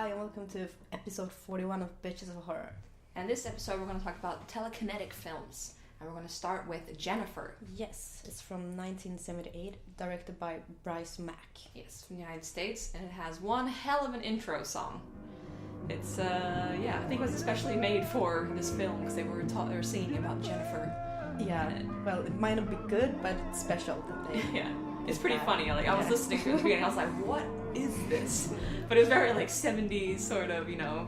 Hi, and welcome to episode 41 of Bitches of Horror. And this episode we're going to talk about telekinetic films. And we're going to start with Jennifer. Yes, it's from 1978, directed by Bryce Mack. Yes, from the United States, and it has one hell of an intro song. It's, I think it was especially made for this film because they were singing about Jennifer. Yeah, well, it might not be good, but it's special that they... Yeah, it's pretty funny. Like, I was listening to it at the beginning, I was like, what is this? But it was very, like, 70s sort of, you know,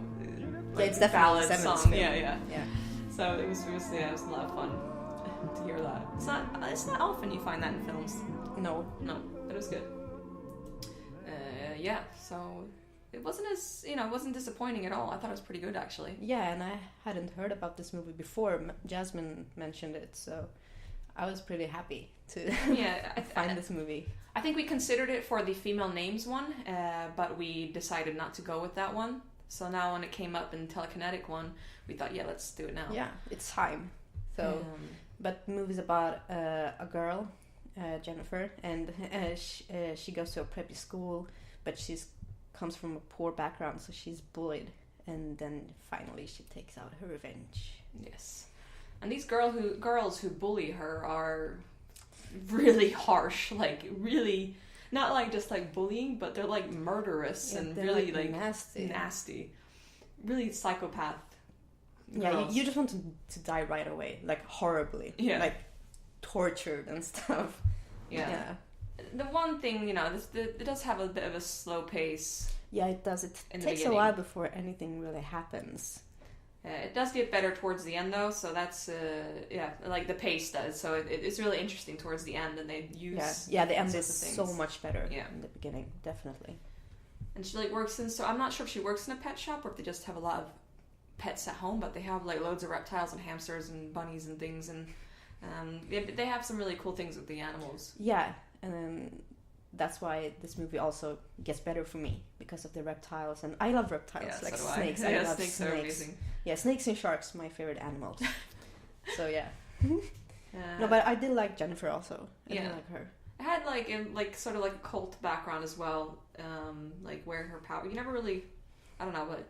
like, yeah, it's definitely ballad 70s song. film. Yeah. So it was a lot of fun to hear that. It's not often you find that in films. No, but it was good. So it wasn't disappointing at all. I thought it was pretty good actually. Yeah, and I hadn't heard about this movie before. Jasmine mentioned it, so I was pretty happy to find this movie. I think we considered it for the female names one, but we decided not to go with that one. So now when it came up in Telekinetic one, we thought, yeah, let's do it now. Yeah, it's time. So, but the movie's about a girl, Jennifer, and she goes to a preppy school, but comes from a poor background, so she's bullied, and then finally she takes out her revenge. Yes, and these girls who bully her are really harsh, like really. Not like just like bullying, but they're like murderous and really like nasty. Really psychopath. Yeah, you just want to die right away, like horribly. Yeah. Like tortured and stuff. Yeah. The one thing, it does have a bit of a slow pace. Yeah, it does. It takes a while before anything really happens. It does get better towards the end, though, so that's, like the pace does. So it's really interesting towards the end, and they use... Yeah, the end is so much better in the beginning, definitely. And she, like, works in... So I'm not sure if she works in a pet shop or if they just have a lot of pets at home, but they have, like, loads of reptiles and hamsters and bunnies and things, and they have some really cool things with the animals. Yeah, and that's why this movie also gets better for me, because of the reptiles, and I love reptiles, like so snakes. I love snakes. Are amazing. Yeah, snakes and sharks, my favorite animals. So yeah. No, but I did like Jennifer also. I did like her. I had sort of like a cult background as well, like where her power. You never really, I don't know, but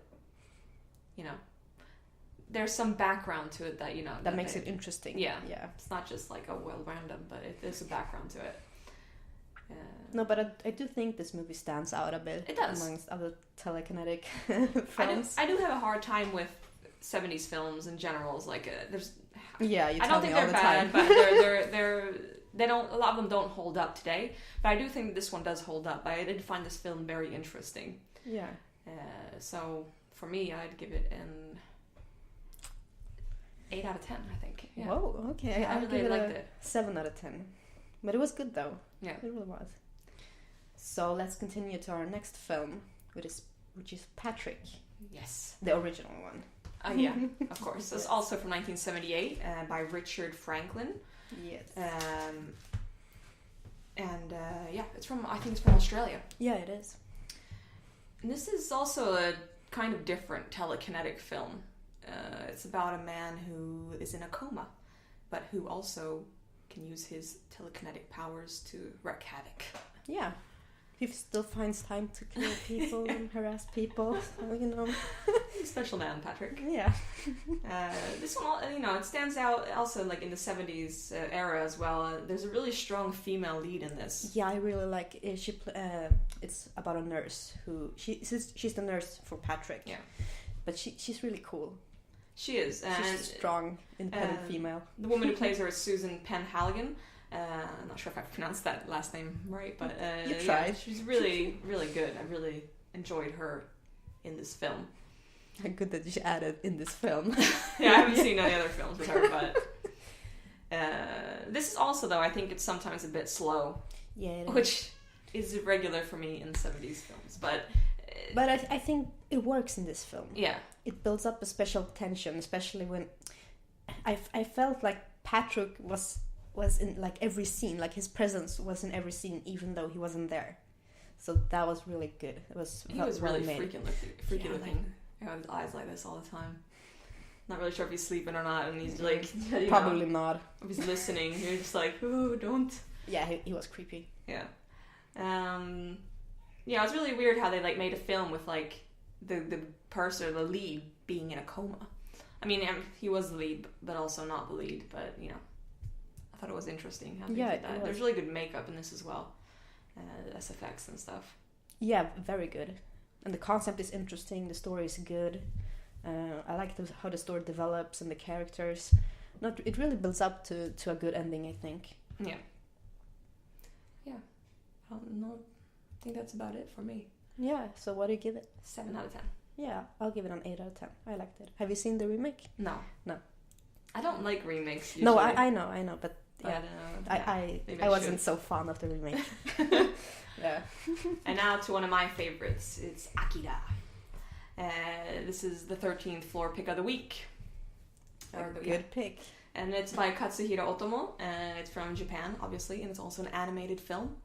there's some background to it that makes it interesting. Yeah. It's not just like random, but there's a background to it. No, but I do think this movie stands out a bit. It does. Amongst other telekinetic films. I do have a hard time with 70s films in general. Like there's. Yeah, you I tell don't me think all they're the bad, time. but they don't. A lot of them don't hold up today. But I do think this one does hold up. I did find this film very interesting. Yeah. So for me, I'd give it an 8 out of 10. I think. Yeah. Whoa. Okay. I really liked it. 7 out of 10. But it was good though. Yeah. It really was. So let's continue to our next film, which is Patrick. Yes. The original one. Yeah, of course. It's also from 1978 by Richard Franklin. Yes. I think it's from Australia. Yeah, it is. And this is also a kind of different telekinetic film. It's about a man who is in a coma, but who also can use his telekinetic powers to wreak havoc. Yeah. He still finds time to kill people and harass people, so, Special man, Patrick. Yeah. This one, it stands out also like in the 70s era as well. There's a really strong female lead in this. Yeah, I really like it. It's about a nurse she's the nurse for Patrick. Yeah. But she's really cool. She is. She's a strong, independent female. The woman who plays her is Susan Penn-Halligan. I'm not sure if I pronounced that last name right, but you tried. Yeah, she's really, really good. I really enjoyed her in this film. Good that you added in this film. Yeah, I haven't seen any other films with her, but this is also, though, I think it's sometimes a bit slow. Yeah, which is irregular for me in 70s films, but I think it works in this film. Yeah, it builds up a special tension, especially when I felt like Patrick was in like every scene, like his presence was in every scene, even though he wasn't there. So that was really good. He was really freaky looking. He had his eyes like this all the time. Not really sure if he's sleeping or not, and he's like probably not. If he's listening, you're just like, oh, don't. Yeah, he was creepy. Yeah. Yeah, it was really weird how they like made a film with like the person, the lead, being in a coma. I mean, he was the lead, but also not the lead. But you know, I thought it was interesting how they did that. There's really good makeup in this as well, SFX and stuff. Yeah, very good. And the concept is interesting. The story is good. I like how the story develops and the characters. It really builds up to a good ending, I think. Yeah. No, I think that's about it for me. Yeah. So what do you give it? 7 out of 10. Yeah, I'll give it an 8 out of 10. I liked it. Have you seen the remake? No. I don't like remakes. Usually. No, I know, but yeah, I wasn't so fond of the remake. Yeah. And now to one of my favorites. It's Akira. This is the 13th floor pick of the week. Good pick. And it's by Katsuhiro Otomo, and it's from Japan, obviously, and it's also an animated film.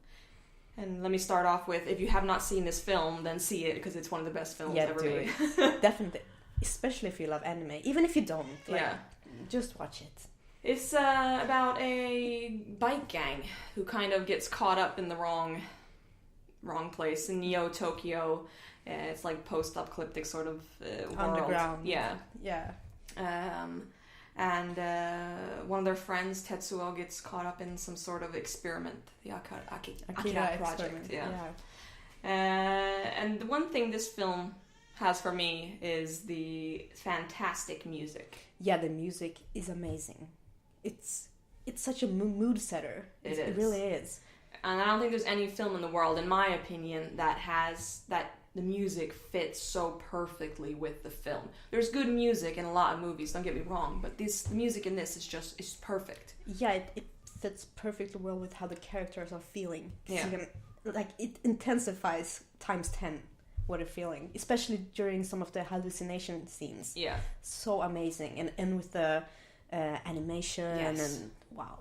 And let me start off with, if you have not seen this film, then see it, because it's one of the best films ever made. Definitely. Especially if you love anime. Even if you don't. Just watch it. It's about a bike gang who kind of gets caught up in the wrong place in Neo Tokyo. It's like post-apocalyptic sort of world. Underground. Yeah. Yeah. And one of their friends, Tetsuo, gets caught up in some sort of experiment, the Akira project. Yeah. And the one thing this film has for me is the fantastic music. Yeah, the music is amazing. It's such a mood setter. It really is. And I don't think there's any film in the world, in my opinion, that the music fits so perfectly with the film. There's good music in a lot of movies, don't get me wrong, but the music in this is perfect. Yeah, it fits perfectly well with how the characters are feeling. Yeah. It intensifies times 10 what they're feeling, especially during some of the hallucination scenes. Yeah. So amazing. And with the animation and wow.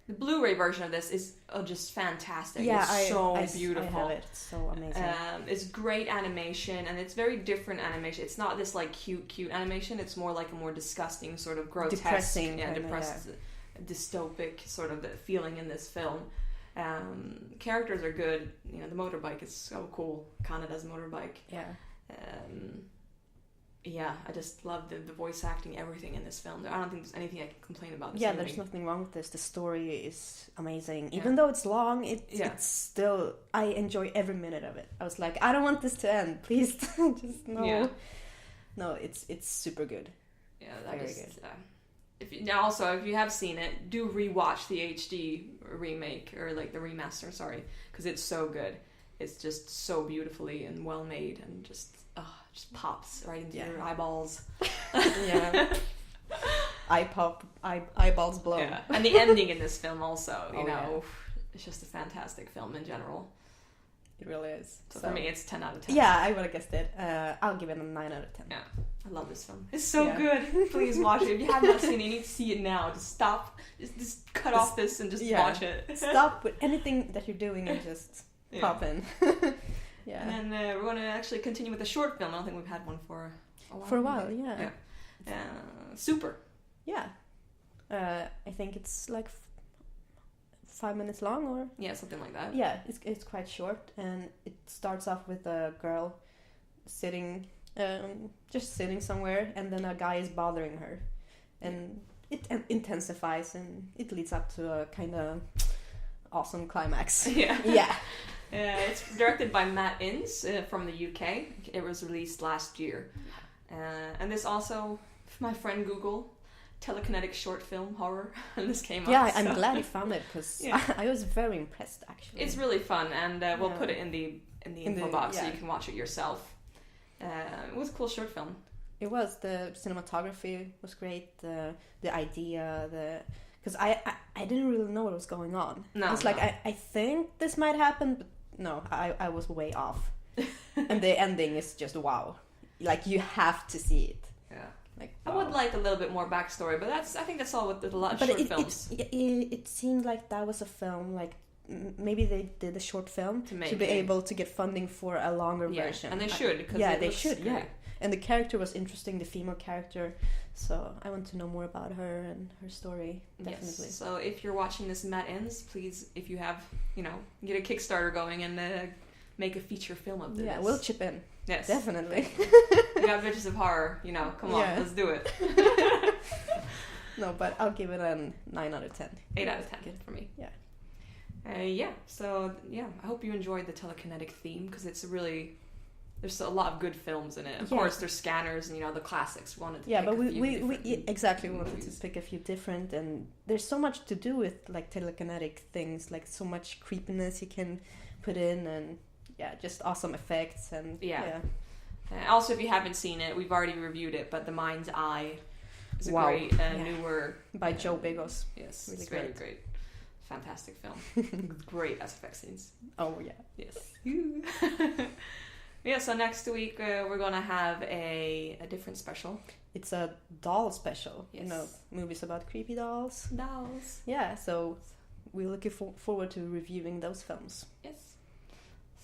The Blu-ray version of this is just fantastic. Yeah, it's so beautiful. I have it. It's so amazing. It's great animation, and it's very different animation. It's not this like cute animation. It's more like a more disgusting sort of grotesque, depressing, dystopic sort of feeling in this film. Characters are good. You know, the motorbike is so cool. Kanada's motorbike. Yeah. Yeah, I just love the voice acting, everything in this film. I don't think there's anything I can complain about this movie. There's nothing wrong with this. The story is amazing. Even though it's long, it's still... I enjoy every minute of it. I was like, I don't want this to end. Please, just no. Yeah. No, it's super good. Yeah, very good. If you have seen it, do rewatch the HD remake, or like the remaster, sorry, because it's so good. It's just so beautifully and well made, and just pops right into your eyeballs. Yeah. Eyeballs blow. Yeah. And the ending in this film also, it's just a fantastic film in general. It really is. So for me, it's 10 out of 10. Yeah, I would have guessed it. I'll give it a 9 out of 10. Yeah. I love this film. It's so good. Please watch it. If you have not seen it, you need to see it now. Just stop. Just cut off this and just watch it. Stop with anything that you're doing and just pop in. Yeah. And then we're going to actually continue with a short film. I don't think we've had one for a while. For a while, yeah. Super. Yeah. I think it's like 5 minutes long, or... Yeah, something like that. Yeah, it's quite short, and it starts off with a girl sitting, just sitting somewhere, and then a guy is bothering her. And it intensifies, and it leads up to a kind of awesome climax. Yeah. Yeah. It's directed by Matt Innes from the UK. It was released last year. And this also, my friend Google, Telekinetic short film horror, and this came up. Yeah, I'm glad you found it, because I was very impressed, actually. It's really fun, and we'll put it in the info box so you can watch it yourself. It was a cool short film. It was. The cinematography was great. The idea, because I didn't really know what was going on. No, I was like, I think this might happen, but no, I was way off. And the ending is just wow. Like, you have to see it. Yeah. Like, wow. I would like a little bit more backstory, but I think that's all with a lot of short films. It seemed like that was a film, like, maybe they did a short film to be able to get funding for a longer version. And they should, because they should, great. Yeah. And the character was interesting, the female character, so I want to know more about her and her story, definitely. Yes. So if you're watching this, Matt Innes, please, if you have, get a Kickstarter going and make a feature film of this. Yeah, we'll chip in. Yes. Definitely. You got Bitches of Horror, come on, let's do it. No, but I'll give it a 9 out of 10. 8 out of 10 for me. Yeah. So I hope you enjoyed the telekinetic theme, because it's there's a lot of good films in it. Of course, there's Scanners and the classics. We wanted to pick but we wanted movies. to pick a few different, and there's so much to do with like telekinetic things, like so much creepiness you can put in, and just awesome effects, and also, if you haven't seen it, we've already reviewed it, but The Mind's Eye is a great newer by Joe Begos. Yes, really it's very great. Fantastic film. Great effect scenes. Oh yeah. Yes. So next week we're gonna have a different special. It's a doll special. Yes. Movies about creepy dolls. Dolls. Yeah, so we're looking forward to reviewing those films. Yes.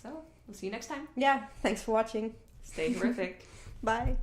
So we'll see you next time. Yeah, thanks for watching. Stay horrific. Bye.